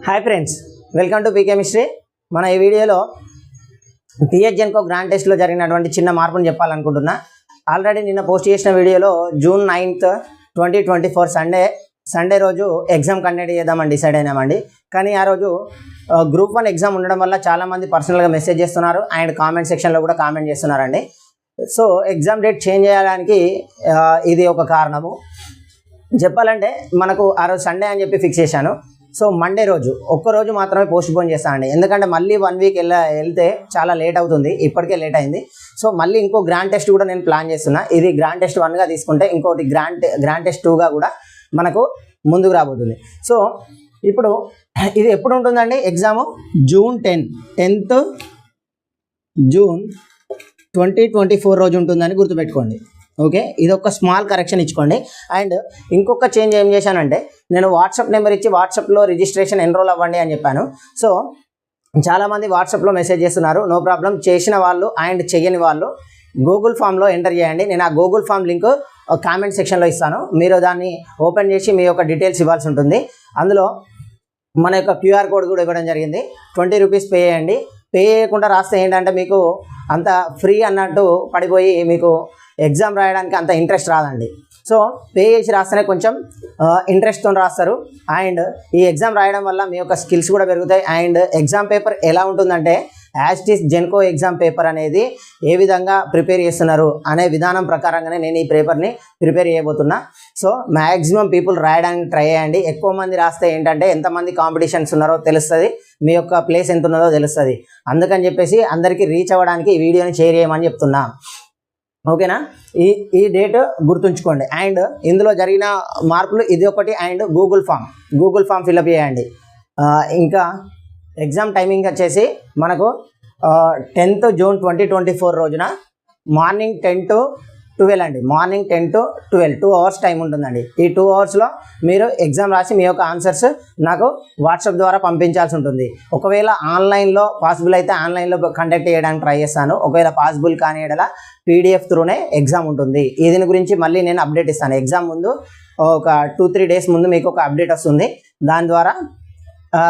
Hi friends, welcome to పీకెమిస్ట్రీ. మన ఈ వీడియోలో టీఎస్ జెన్కో గ్రాండ్ టెస్ట్లో జరిగినటువంటి చిన్న మార్పును చెప్పాలనుకుంటున్నా. ఆల్రెడీ నిన్న పోస్ట్ చేసిన వీడియోలో June 9th, 2024 సండే రోజు ఎగ్జామ్ కండక్ట్ చేద్దామని డిసైడ్ అయినామండి. కానీ ఆ రోజు Group 1 ఎగ్జామ్ ఉండడం వల్ల చాలామంది పర్సనల్గా మెసేజ్ చేస్తున్నారు అండ్ కామెంట్ సెక్షన్లో కూడా కామెంట్ చేస్తున్నారండి. సో ఎగ్జామ్ డేట్ చేంజ్ చేయడానికి ఇది ఒక కారణము. చెప్పాలంటే మనకు ఆ రోజు సండే అని చెప్పి ఫిక్స్ చేశాను. సో మండే రోజు ఒక్కరోజు మాత్రమే పోస్ట్ పోన్ చేస్తానండి. ఎందుకంటే మళ్ళీ 1 వీక్ వెళ్తే చాలా లేట్ అవుతుంది, ఇప్పటికే లేట్ అయింది. సో మళ్ళీ ఇంకో గ్రాండ్ టెస్ట్ కూడా నేను ప్లాన్ చేస్తున్నా. ఇది గ్రాండ్ టెస్ట్ 1గా తీసుకుంటే ఇంకోటి గ్రాండ్ టెస్ట్ 2గా కూడా మనకు ముందుకు రాబోతుంది. సో ఇప్పుడు ఇది ఎప్పుడు ఉంటుందండి ఎగ్జాము? June 10th June 2024 రోజు ఉంటుందని గుర్తుపెట్టుకోండి. ఓకే, ఇది ఒక స్మాల్ కరెక్షన్ ఇచ్చుకోండి. అండ్ ఇంకొక చేంజ్ ఏం చేశానంటే, నేను వాట్సాప్ నెంబర్ ఇచ్చి వాట్సాప్లో రిజిస్ట్రేషన్ ఎన్రోల్ అవ్వండి అని చెప్పాను. సో చాలామంది వాట్సాప్లో మెసేజ్ చేస్తున్నారు. నో ప్రాబ్లం, చేసిన వాళ్ళు అండ్ చేయని వాళ్ళు గూగుల్ ఫామ్లో ఎంటర్ చేయండి. నేను ఆ గూగుల్ ఫామ్ లింక్ కామెంట్ సెక్షన్లో ఇస్తాను. మీరు దాన్ని ఓపెన్ చేసి మీ యొక్క డీటెయిల్స్ ఇవ్వాల్సి ఉంటుంది. అందులో మన యొక్క QR కోడ్ కూడా ఇవ్వడం జరిగింది. 20 రూపీస్ పే చేయండి. పే చేయకుండా రాస్తే ఏంటంటే మీకు అంత ఫ్రీ అన్నట్టు పడిపోయి మీకు ఎగ్జామ్ రాయడానికి అంత ఇంట్రెస్ట్ రాదండి. సో పే చేసి రాస్తేనే కొంచెం ఇంట్రెస్ట్తో రాస్తారు. అండ్ ఈ ఎగ్జామ్ రాయడం వల్ల మీ యొక్క స్కిల్స్ కూడా పెరుగుతాయి. అండ్ ఎగ్జామ్ పేపర్ ఎలా ఉంటుందంటే, as it is Genco exam paper అనేది ఏ విధంగా ప్రిపేర్ చేస్తున్నారు అనే విధానం ప్రకారంగానే నేను ఈ పేపర్ని ప్రిపేర్ చేయబోతున్నా. సో మ్యాక్సిమం పీపుల్ రాయడానికి ట్రై చేయండి. ఎక్కువ మంది రాస్తే ఏంటంటే ఎంతమంది కాంపిటీషన్స్ ఉన్నారో తెలుస్తుంది, మీ యొక్క ప్లేస్ ఎంత ఉన్నదో తెలుస్తుంది. అందుకని చెప్పేసి అందరికీ రీచ్ అవ్వడానికి ఈ వీడియోని షేర్ చేయమని చెప్తున్నా. ఓకేనా? ఈ డేట్ గుర్తుంచుకోండి. అండ్ ఇందులో జరిగిన మార్పులు ఇది ఒకటి. అండ్ గూగుల్ ఫామ్ ఫిల్అప్ చేయండి. ఇంకా ఎగ్జామ్ టైమింగ్ వచ్చేసి మనకు 10th June 2024 రోజున మార్నింగ్ 10 to 12 అండి. మార్నింగ్ 10 to 12 2 hours టైం ఉంటుందండి. ఈ 2 hours మీరు ఎగ్జామ్ రాసి మీ యొక్క ఆన్సర్స్ నాకు వాట్సాప్ ద్వారా పంపించాల్సి ఉంటుంది. ఒకవేళ ఆన్లైన్లో పాసిబుల్ అయితే ఆన్లైన్లో కండక్ట్ చేయడానికి ట్రై చేస్తాను. ఒకవేళ పాసిబుల్ కానీ ఎడల PDF త్రూనే ఎగ్జామ్ ఉంటుంది. దీని గురించి మళ్ళీ నేను అప్డేట్ ఇస్తాను. ఎగ్జామ్ ముందు ఒక 2-3 days ముందు మీకు ఒక అప్డేట్ వస్తుంది. దాని ద్వారా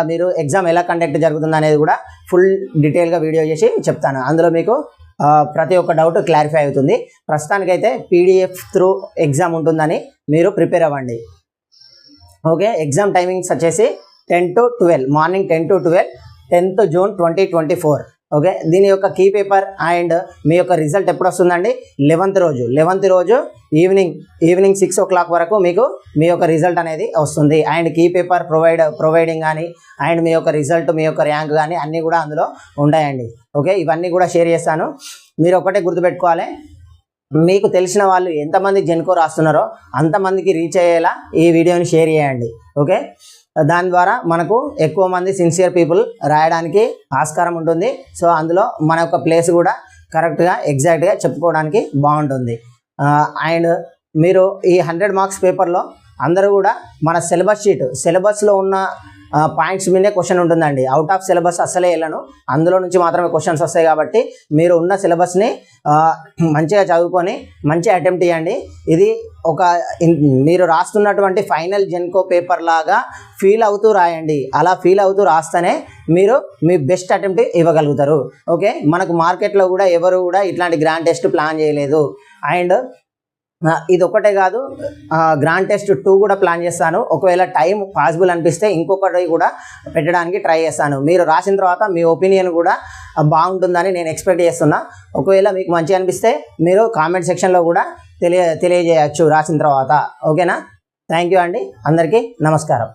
మీరు ఎగ్జామ్ ఎలా కండక్ట్ జరుగుతుంది అనేది కూడా ఫుల్ డీటెయిల్గా వీడియో చేసి చెప్తాను. అందులో మీకు ప్రతి ఒక్క డౌట్ క్లారిఫై అవుతుంది. ప్రస్తుతానికైతే PDF త్రూ ఎగ్జామ్ ఉంటుందని మీరు ప్రిపేర్ అవ్వండి. ఓకే, ఎగ్జామ్ టైమింగ్స్ వచ్చేసి 10 to 12 morning 10 to 12 10th June 2024. Okay, దీని యొక్క కీ పేపర్ అండ్ మీ యొక్క రిజల్ట్ ఎప్పుడు వస్తుందండి? 11th రోజు ఈవినింగ్ 6 o'clock వరకు మీకు మీ యొక్క రిజల్ట్ అనేది వస్తుంది. అండ్ కీ పేపర్ ప్రొవైడింగ్ కానీ అండ్ మీ యొక్క రిజల్ట్, మీ యొక్క ర్యాంక్ కానీ అన్నీ కూడా అందులో ఉంటాయండి. ఓకే, ఇవన్నీ కూడా షేర్ చేస్తాను. మీరు ఒకటే గుర్తుపెట్టుకోవాలి, మీకు తెలిసిన వాళ్ళు ఎంతమంది జెన్కో రాస్తున్నారో అంతమందికి రీచ్ అయ్యేలా ఈ వీడియోని షేర్ చేయండి. ఓకే, దాని ద్వారా మనకు ఎక్కువ మంది సిన్సియర్ పీపుల్ రాయడానికి ఆస్కారం ఉంటుంది. సో అందులో మన యొక్క ప్లేస్ కూడా కరెక్ట్గా ఎగ్జాక్ట్గా చెప్పుకోవడానికి బాగుంటుంది. అండ్ మీరు ఈ 100 మార్క్స్ పేపర్లో అందరూ కూడా మన సిలబస్లో ఉన్న పాయింట్స్ మీదే క్వశ్చన్ ఉంటుందండి. అవుట్ ఆఫ్ సిలబస్ అస్సలే వెళ్ళను, అందులో నుంచి మాత్రమే క్వశ్చన్స్ వస్తాయి. కాబట్టి మీరు ఉన్న సిలబస్ని మంచిగా చదువుకొని మంచి అటెంప్ట్ చేయండి. ఇది ఒక మీరు రాస్తున్నటువంటి ఫైనల్ జెన్కో పేపర్ లాగా ఫీల్ అవుతూ రాయండి. అలా ఫీల్ అవుతూ రాస్తేనే మీరు మీ బెస్ట్ అటెంప్ట్ ఇవ్వగలుగుతారు. ఓకే, మనకు మార్కెట్లో కూడా ఎవరు కూడా ఇట్లాంటి గ్రాండ్ టెస్ట్ ప్లాన్ చేయలేదు. అండ్ ఇది ఒకటే కాదు, గ్రాండ్ టెస్ట్ 2 కూడా ప్లాన్ చేస్తాను. ఒకవేళ టైం పాసిబుల్ అనిపిస్తే ఇంకొకటి కూడా పెట్టడానికి ట్రై చేస్తాను. మీరు రాసిన తర్వాత మీ ఒపీనియన్ కూడా బాగుంటుందని నేను ఎక్స్పెక్ట్ చేస్తున్నా. ఒకవేళ మీకు మంచిగా అనిపిస్తే మీరు కామెంట్ సెక్షన్లో కూడా తెలియజేయచ్చు రాసిన తర్వాత. ఓకేనా? థ్యాంక్ యూ అండి, అందరికీ నమస్కారం.